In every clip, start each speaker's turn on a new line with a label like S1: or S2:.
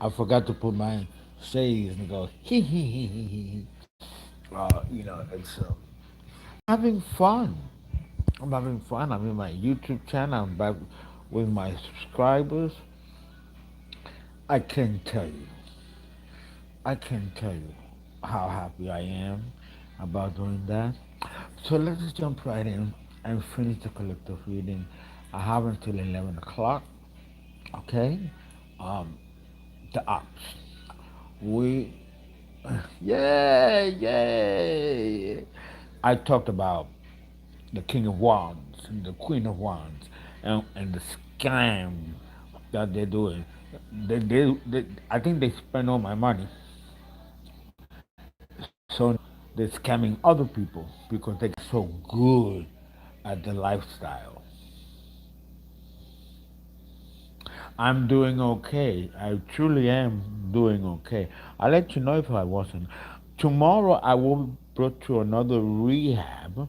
S1: I forgot to put my shades and go hee hee hee hee hee. It's having fun. I'm having fun. I'm in my YouTube channel. I'm back with my subscribers. I can't tell you. I can't tell you how happy I am about doing that. So let's just jump right in and finish the collective reading. I have until 11 o'clock. Okay? Um, the ops. We, yay, yay. I talked about the King of Wands and the Queen of Wands and the scam that they're doing. I think they spend all my money. So they're scamming other people because they get so good at the lifestyle. I'm doing okay. I truly am doing okay. I'll let you know if I wasn't. Tomorrow I will be brought to another rehab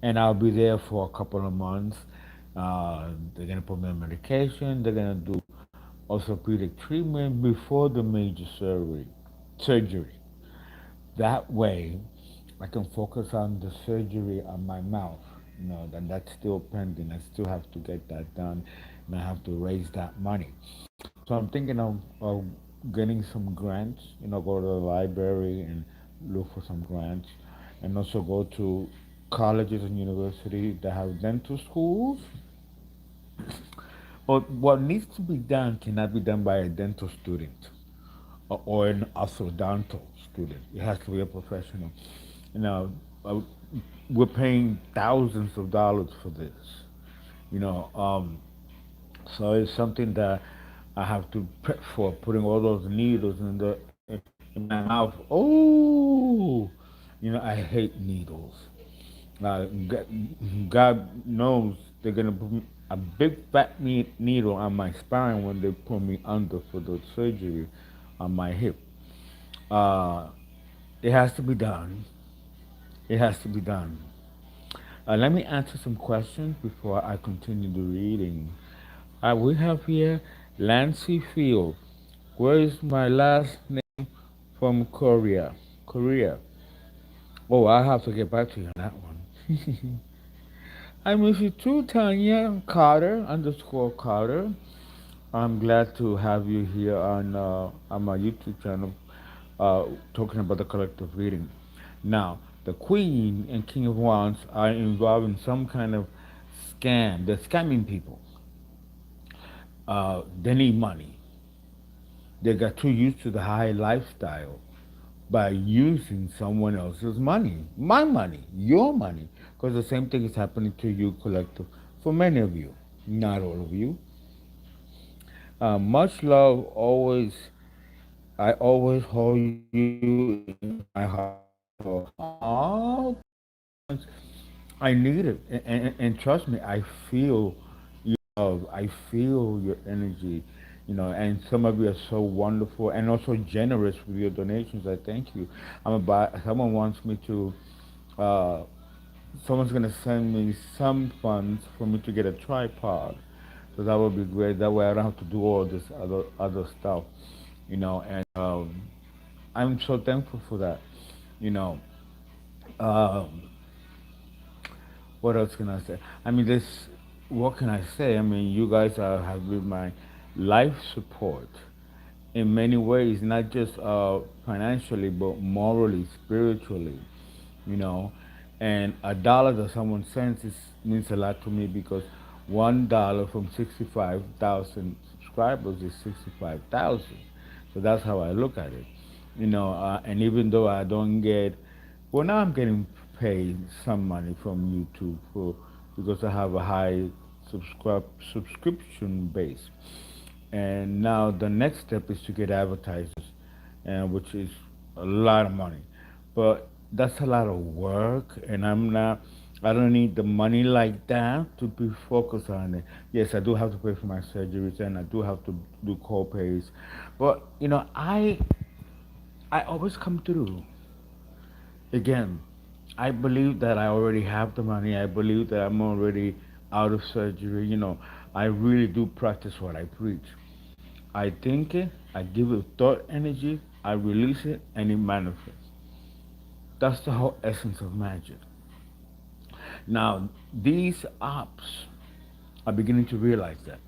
S1: and I'll be there for a couple of months. They're gonna put me on medication. They're gonna do orthopedic treatment before the major surgery. That way, I can focus on the surgery on my mouth. That's still pending. I still have to get that done, and I have to raise that money. So I'm thinking of getting some grants. Go to the library and look for some grants, and also go to colleges and universities that have dental schools. But what needs to be done cannot be done by a dental student or an orthodontal student. It has to be a professional. You know, uh, we're paying thousands of dollars for this. You know, um, so it's something that I have to prep for. Putting all those needles in my mouth. Oh, I hate needles. God knows they're gonna put a big fat needle on my spine when they put me under for the surgery on my hip. Uh, it has to be done. It has to be done. Let me answer some questions before I continue the reading. We have here Lancy Field. Where is my last name from Korea? Korea. Oh, I have to get back to you on that one. I miss you too, Tanya Carter _Carter. I'm glad to have you here on my YouTube channel, talking about the collective reading. Now, the Queen and King of Wands are involved in some kind of scam. They're scamming people. They need money. They got too used to the high lifestyle by using someone else's money, my money, your money, because the same thing is happening to you, collective, for many of you, not all of you. Much love, always. I always hold you in my heart. Oh, I need it, and trust me, I feel your love. I feel your energy, and some of you are so wonderful and also generous with your donations. I thank you. Someone wants me to. Uh, Someone's gonna send me some funds for me to get a tripod, so that would be great. That way, I don't have to do all this other stuff, And I'm so thankful for that, you know. Um, what else can I say? I mean, this. What can I say? I mean, you guys have been my life support in many ways, not just financially, but morally, spiritually, you know. And a dollar that someone sends means a lot to me because $1 from 65,000 subscribers is 65,000. So that's how I look at it, And even though I don't get, well, now I'm getting paid some money from YouTube because I have a high subscription base. And now the next step is to get advertisers, and which is a lot of money. But that's a lot of work, and I don't need the money like that to be focused on it. Yes, I do have to pay for my surgeries, and I do have to do co-pays. But, I always come through. Again, I believe that I already have the money. I believe that I'm already out of surgery. I really do practice what I preach. I think it, I give it thought energy, I release it, and it manifests. That's the whole essence of magic. Now, these ops are beginning to realize that.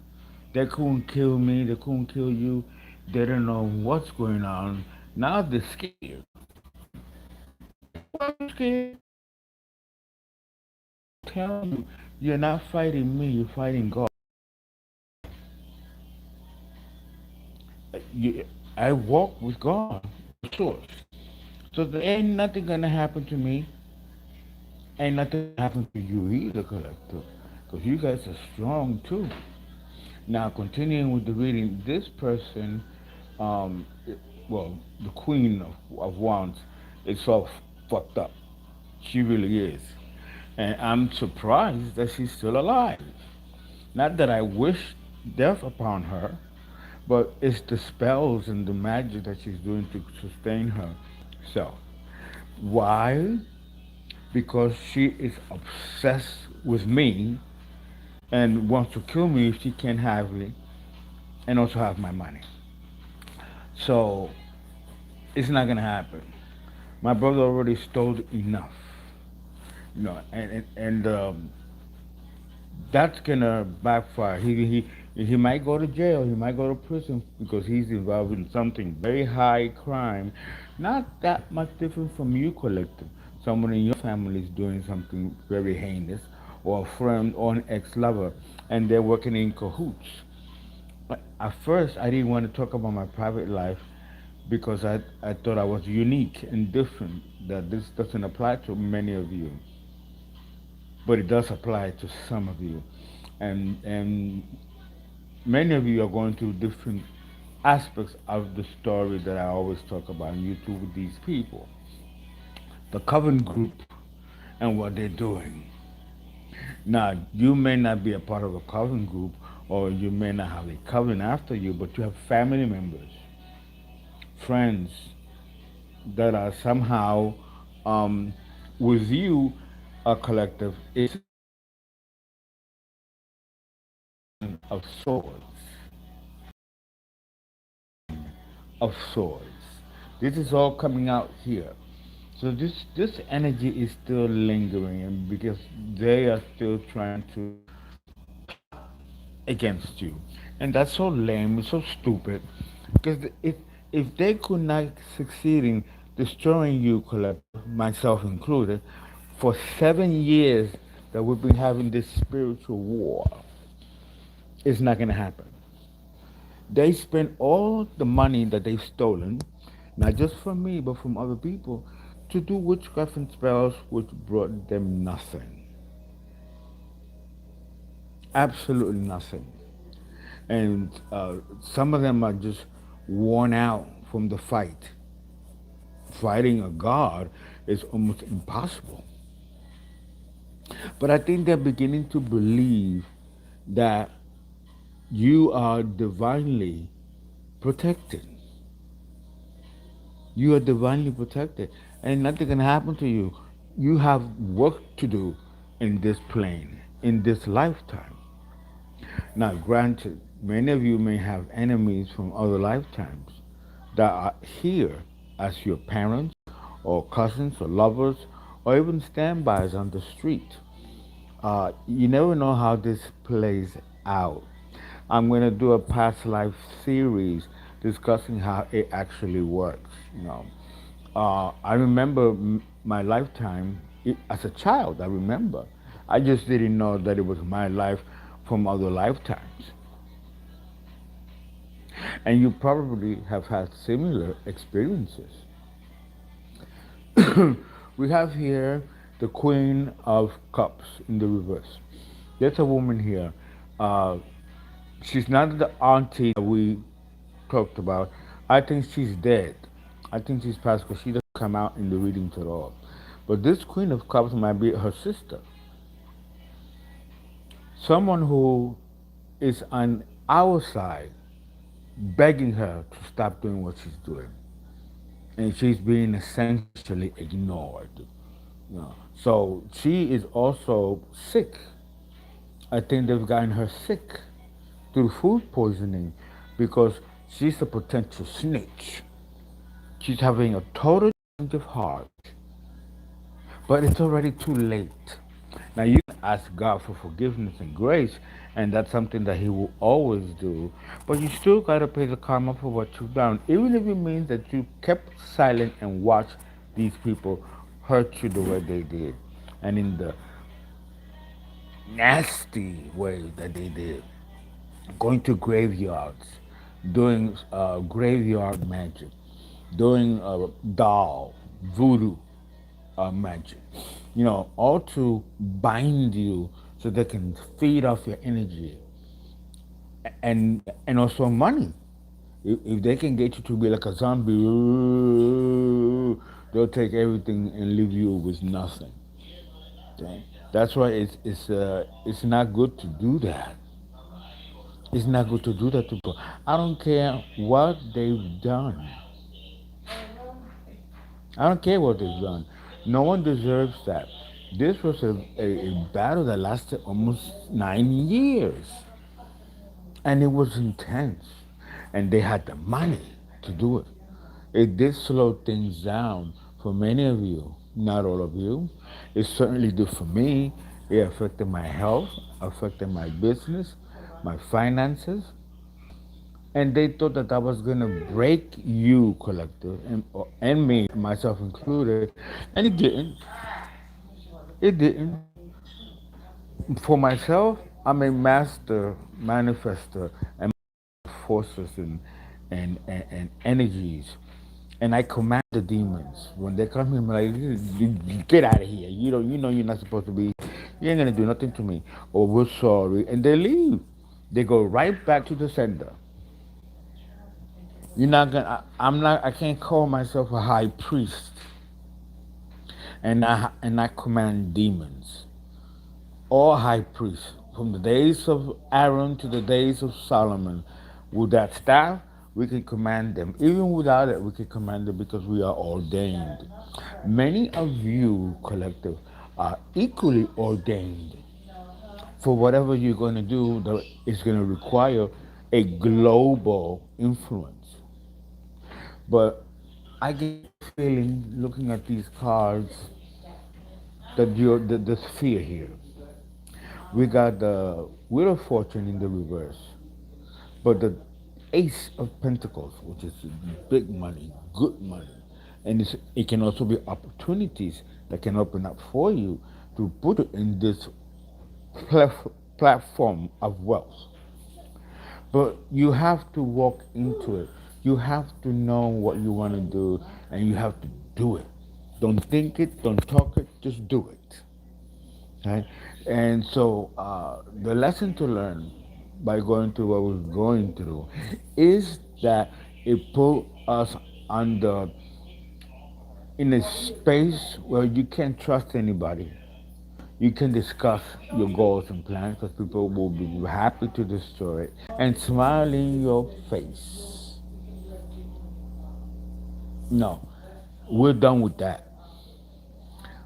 S1: They couldn't kill me, they couldn't kill you, they don't know what's going on. Now they're scared. Why are you scared? Tell you, you're not fighting me, you're fighting God. You, I walk with God, the source. So there ain't nothing gonna happen to me, ain't nothing gonna happen to you either, collective. Because you guys are strong too. Now, continuing with the reading, this person, um, well, the Queen of Wands, is so fucked up. She really is. And I'm surprised that she's still alive. Not that I wish death upon her, but it's the spells and the magic that she's doing to sustain herself. Why? Because she is obsessed with me and wants to kill me if she can't have me and also have my money. So it's not gonna happen. My brother already stole enough, and that's gonna backfire. He might go to jail. He might go to prison because he's involved in something very high crime, not that much different from you, collective. Someone in your family is doing something very heinous, or a friend or an ex-lover, and they're working in cahoots. But at first, I didn't want to talk about my private life because I thought I was unique and different. That this doesn't apply to many of you, but it does apply to some of you, and many of you are going through different aspects of the story that I always talk about on YouTube with these people. The Coven group and what they're doing. Now, you may not be a part of a Coven group or you may not have a Coven after you, but you have family members, friends that are somehow um, with you, a collective. It's of swords, of swords. This is all coming out here. So this energy is still lingering, and because they are still trying to against you, and that's so lame. It's so stupid. Because if they could not succeed in destroying you, collective, myself included, for 7 years that we've been having this spiritual war, it's not gonna happen. They spend all the money that they've stolen, not just from me, but from other people, to do witchcraft and spells which brought them nothing. Absolutely nothing. And some of them are just worn out from the fight. Fighting a god is almost impossible. But I think they're beginning to believe that you are divinely protected. You are divinely protected, and nothing can happen to you. You have work to do in this plane, in this lifetime. Now, granted, many of you may have enemies from other lifetimes that are here as your parents, or cousins, or lovers, or even standbys on the street. You never know how this plays out. I'm going to do a past life series discussing how it actually works. I remember my lifetime as a child. I remember. I just didn't know that it was my life from other lifetimes. And you probably have had similar experiences. We have here the Queen of Cups in the reverse. There's a woman here. Uh, she's not the auntie that we talked about. I think she's dead. I think she's passed because she doesn't come out in the readings at all. But this Queen of Cups might be her sister. Someone who is on our side begging her to stop doing what she's doing. And she's being essentially ignored. So she is also sick. I think they've gotten her sick. through food poisoning because she's a potential snitch. She's having a total change of heart, but it's already too late. Now you can ask God for forgiveness and grace, and that's something that He will always do. But you still gotta pay the karma for what you've done, even if it means that you kept silent and watched these people hurt you the way they did, and in the nasty way that they did. Going to graveyards, doing graveyard magic, doing doll, voodoo magic, all to bind you so they can feed off your energy and also money. If they can get you to be like a zombie, they'll take everything and leave you with nothing. Okay? That's why it's not good to do that. It's not good to do that to people. I don't care what they've done. I don't care what they've done. No one deserves that. This was a battle that lasted almost 9 years. And it was intense. And they had the money to do it. It did slow things down for many of you, not all of you. It certainly did for me. It affected my health, affected my business, my finances, and they thought that I was gonna break you, collective, and me, myself included, and it didn't. It didn't. For myself, I'm a master manifester and forces and energies, and I command the demons when they come here. I'm like, get out of here. You know you're not supposed to be. You ain't gonna do nothing to me. Or we're sorry, and they leave. They go right back to the sender. You're not gonna. I'm not. I can't call myself a high priest, and I command demons. All high priests, from the days of Aaron to the days of Solomon, with that staff, we can command them. Even without it, we can command them because we are ordained. Many of you, collective, are equally ordained for whatever you're going to do. That is going to require a global influence. But I get the feeling, looking at these cards, that there's fear here. We got the Wheel of Fortune in the reverse, but the Ace of Pentacles, which is big money, good money, and it can also be opportunities that can open up for you to put it in this platform of wealth. But you have to walk into it. You have to know what you want to do, and you have to do it. Don't think it, don't talk it, just do it. Right? And so the lesson to learn by going through what we're going through is that it put us under in a space where you can't trust anybody. You can discuss your goals and plans because people will be happy to destroy it and smile in your face. No, we're done with that.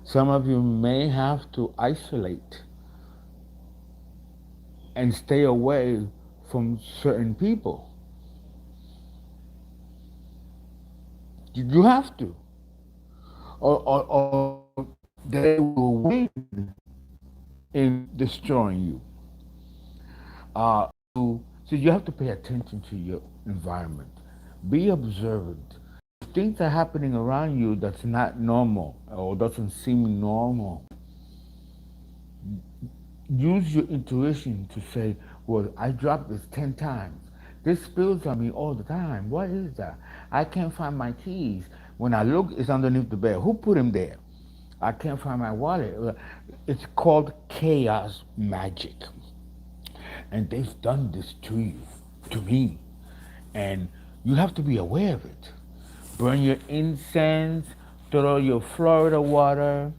S1: Some of you may have to isolate and stay away from certain people. You have to. Or they will win in destroying you. So you have to pay attention to your environment. Be observant. If things are happening around you that's not normal or doesn't seem normal, use your intuition to say, well, I dropped this 10 times. This spills on me all the time. What is that? I can't find my keys. When I look, it's underneath the bed. Who put them there? I can't find my wallet. It's called chaos magic. And they've done this to you, to me. And you have to be aware of it. Burn your incense, throw your Florida water,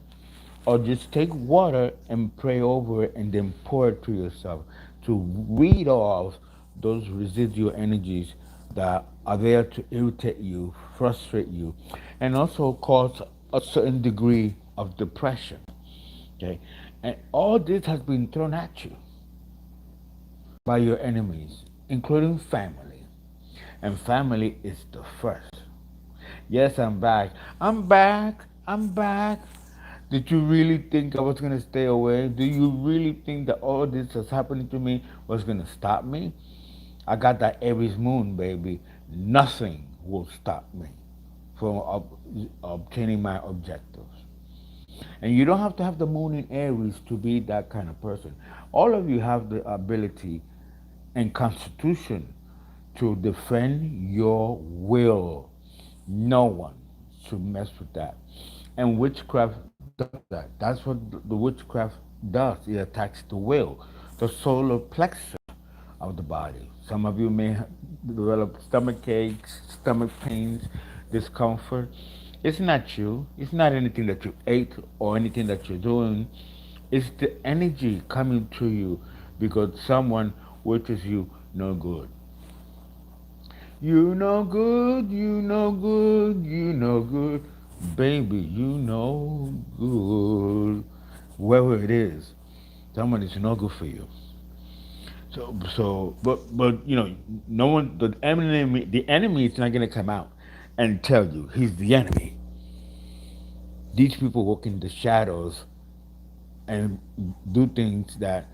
S1: or just take water and pray over it and then pour it to yourself to weed off those residual energies that are there to irritate you, frustrate you, and also cause a certain degree of depression. Okay? And all this has been thrown at you. by your enemies, including family. And family is the first. Yes, I'm back. I'm back. I'm back. Did you really think I was going to stay away? Do you really think that all this that's happening to me was going to stop me? I got that Aries moon, baby. Nothing will stop me from obtaining my objectives. And you don't have to have the moon in Aries to be that kind of person. All of you have the ability and constitution to defend your will. No one should mess with that. And witchcraft does that. That's what the witchcraft does. It attacks the will, the solar plexus of the body. Some of you may develop stomach aches, stomach pains, discomfort. It's not you. It's not anything that you ate or anything that you're doing. It's the energy coming to you because someone wishes you no good. You no good, you no good, you no good. Baby, you no good. Whoever it is, someone is no good for you. But no one, the enemy is not gonna come out and tell you he's the enemy. These people work in the shadows and do things that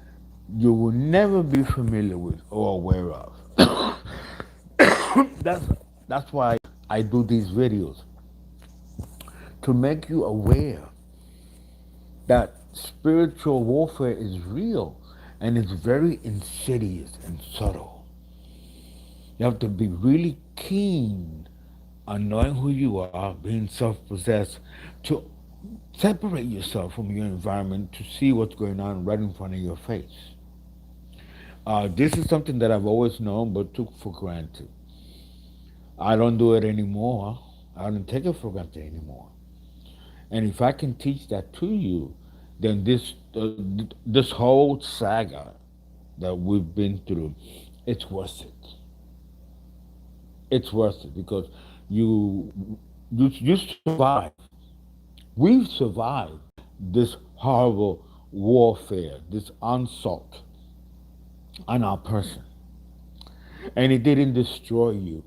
S1: you will never be familiar with or aware of. that's that's why I do these videos to make you aware that spiritual warfare is real and it's very insidious and subtle. You have to be really keen on knowing who you are, being self-possessed, to separate yourself from your environment to see what's going on right in front of your face. This is something that I've always known but took for granted. I don't do it anymore. I don't take it for granted anymore. And if I can teach that to you, then this whole saga that we've been through, it's worth it. It's worth it because you you survive. We've survived this horrible warfare, this onslaught on our person, and it didn't destroy you.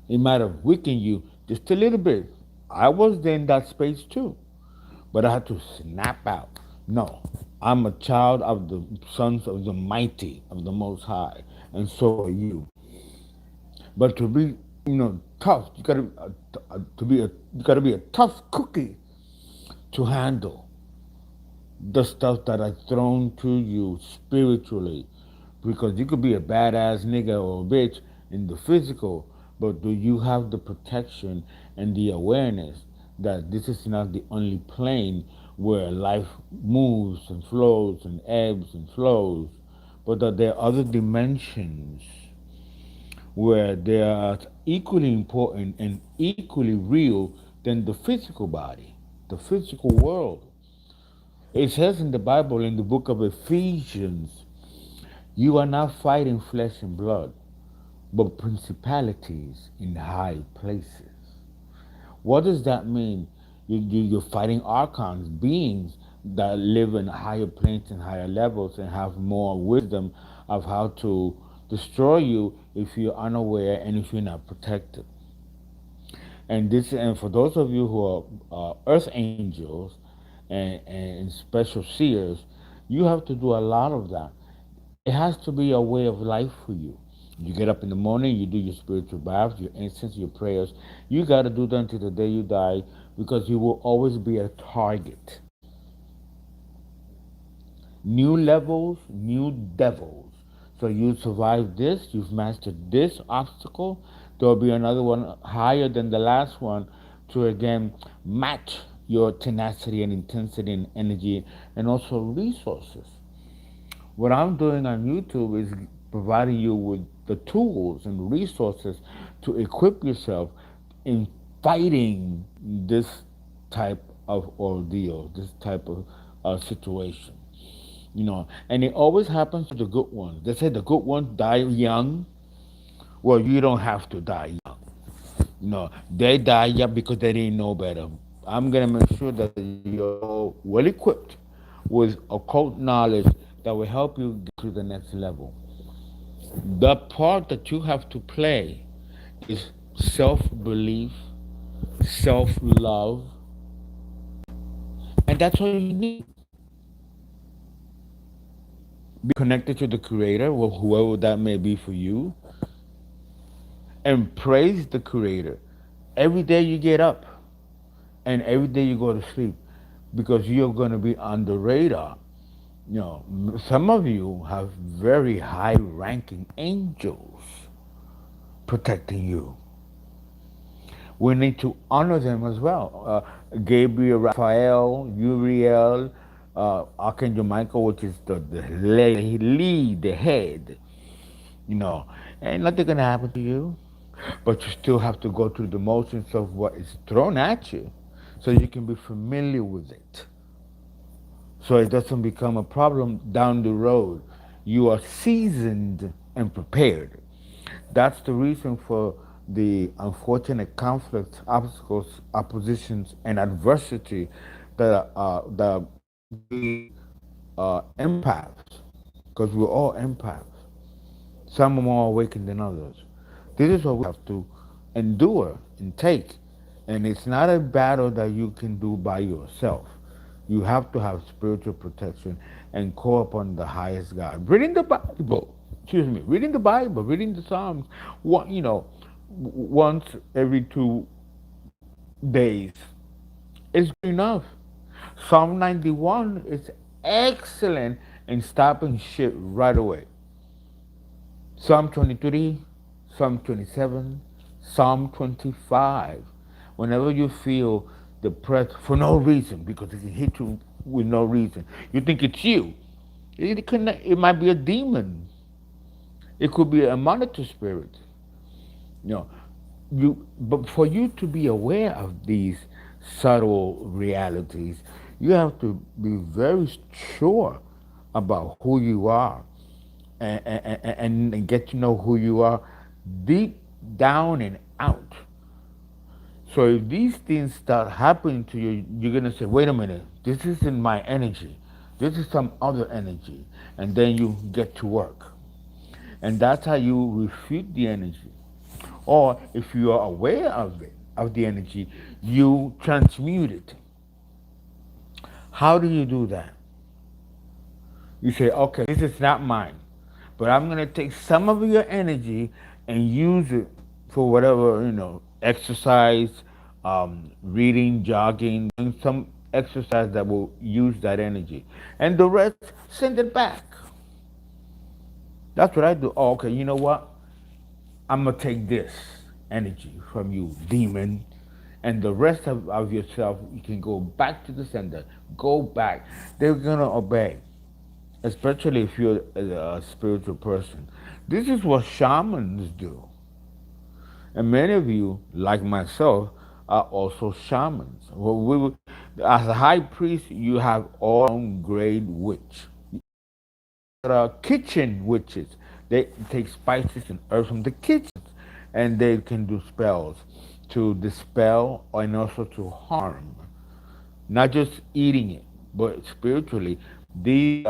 S1: It might have weakened you just a little bit. I was in that space too, but I had to snap out. No, I'm a child of the sons of the mighty, of the Most High, and so are you. But to be, tough, you gotta be a tough cookie to handle the stuff that I thrown to you spiritually, because you could be a badass nigga or a bitch in the physical, but do you have the protection and the awareness that this is not the only plane where life moves and flows and ebbs and flows, but that there are other dimensions where they are equally important and equally real than the physical body, the physical world. It says in the Bible, in the book of Ephesians, you are not fighting flesh and blood, but principalities in high places. What does that mean? You're fighting archons, beings that live in higher planes and higher levels and have more wisdom of how to destroy you if you're unaware and if you're not protected. And for those of you who are earth angels and special seers, you have to do a lot of that. It has to be a way of life for you. You get up in the morning, you do your spiritual baths, your incense, your prayers. You got to do that until the day you die because you will always be a target. New levels, new devils. So you survived this, you've mastered this obstacle. There'll be another one higher than the last one to again match your tenacity and intensity and energy and also resources. What I'm doing on YouTube is providing you with the tools and resources to equip yourself in fighting this type of ordeal, this type of situation. And it always happens to the good ones. They say the good ones die young. Well, you don't have to die young. They die young because they didn't know better. I'm gonna make sure that you're well equipped with occult knowledge that will help you get to the next level. The part that you have to play is self belief, self love, and that's all you need. Be connected to the Creator, or whoever that may be for you, and praise the Creator every day you get up and every day you go to sleep, because you're going to be on the radar. Some of you have very high ranking angels protecting you. We need to honor them as well. Gabriel, Raphael, Uriel, Archangel Michael, which is the lead, the head. You know, ain't nothing gonna happen to you, but you still have to go through the motions of what is thrown at you, so you can be familiar with it, so it doesn't become a problem down the road. You are seasoned and prepared. That's the reason for the unfortunate conflicts, obstacles, oppositions, and adversity that we empaths, because we're all empaths. Some are more awakened than others. This is what we have to endure and take. And it's not a battle that you can do by yourself. You have to have spiritual protection and call upon the highest God. Reading the Bible, reading the Bible, reading the Psalms, once every 2 days is good enough. Psalm 91 is excellent in stopping shit right away. Psalm 23, Psalm 27, Psalm 25. Whenever you feel depressed for no reason, because it can hit you with no reason, you think it's you. It might be a demon. It could be a monitor spirit. You know, but for you to be aware of these subtle realities, you have to be very sure about who you are, and get to know who you are deep down and out. So if these things start happening to you, you're gonna say, "Wait a minute, this isn't my energy. This is some other energy," and then you get to work, and that's how you refute the energy. Or if you are aware of it, of the energy, you transmute it. How do you do that? You say, "Okay, this is not mine, but I'm going to take some of your energy and use it for whatever, exercise, reading, jogging, doing some exercise that will use that energy. And the rest, send it back." That's what I do. Oh, okay, you know what? I'm going to take this energy from you, demon, and the rest of yourself, you can go back to the sender. Go back. They're going to obey, especially if you're a spiritual person. This is what shamans do. And many of you, like myself, are also shamans. As a high priest, you have all own grade witch. There are kitchen witches. They take spices and herbs from the kitchen, and they can do spells to dispel and also to harm. Not just eating it, but spiritually. These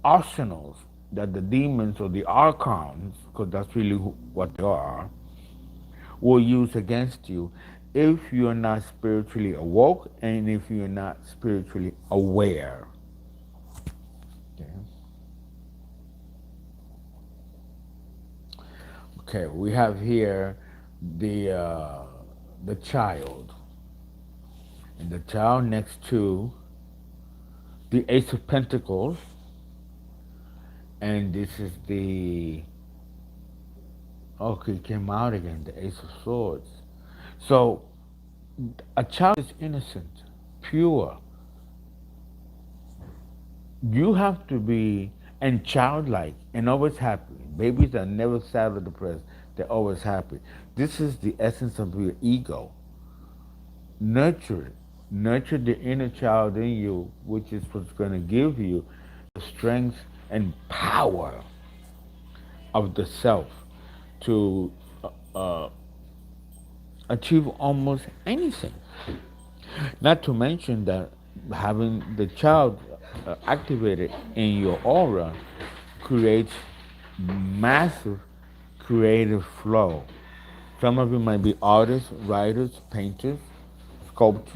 S1: arsenals that the demons or the archons, because that's really what they are, will use against you if you're not spiritually awoke and if you're not spiritually aware. Okay, okay, we have here the child, and the child next to the Ace of Pentacles, and this is the okay, came out again, the Ace of Swords. So a child is innocent, pure. You have to be and childlike and always happy. Babies are never sad or depressed. They're always happy. This is the essence of your ego. Nurture it. Nurture the inner child in you, which is what's going to give you the strength and power of the self to uh, achieve almost anything. Not to mention that having the child activated in your aura creates massive creative flow. Some of you might be artists, writers, painters, sculptors,